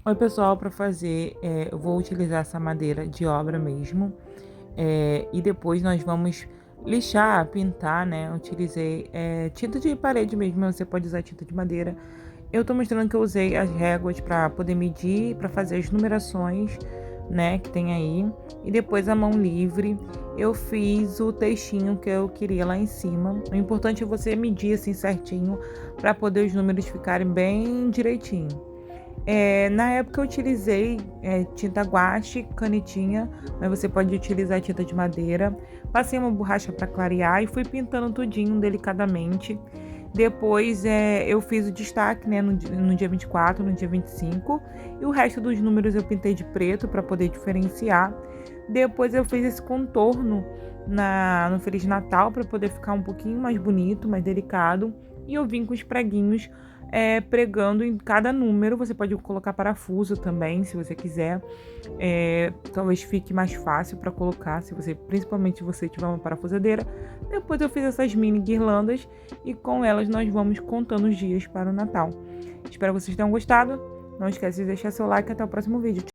Oi, pessoal, para fazer, eu vou utilizar essa madeira de obra mesmo, e depois nós vamos lixar, pintar, né? Eu utilizei tinta de parede mesmo, mas você pode usar tinta de madeira. Eu tô mostrando que eu usei as réguas para poder medir, para fazer as numerações, né, que tem aí, e depois a mão livre. Eu fiz o textinho que eu queria lá em cima. O importante é você medir assim certinho para poder os números ficarem bem direitinho. Na época eu utilizei tinta guache, canetinha, mas você pode utilizar tinta de madeira. Passei uma borracha para clarear e fui pintando tudinho delicadamente. Depois eu fiz o destaque, né, no dia 24, no dia 25, e o resto dos números eu pintei de preto para poder diferenciar. Depois eu fiz esse contorno no Feliz Natal para poder ficar um pouquinho mais bonito, mais delicado. E eu vim com os preguinhos pregando em cada número. Você pode colocar parafuso também, se você quiser. Talvez fique mais fácil para colocar, principalmente se você tiver uma parafusadeira. Depois eu fiz essas mini guirlandas e com elas nós vamos contando os dias para o Natal. Espero que vocês tenham gostado. Não esquece de deixar seu like e até o próximo vídeo.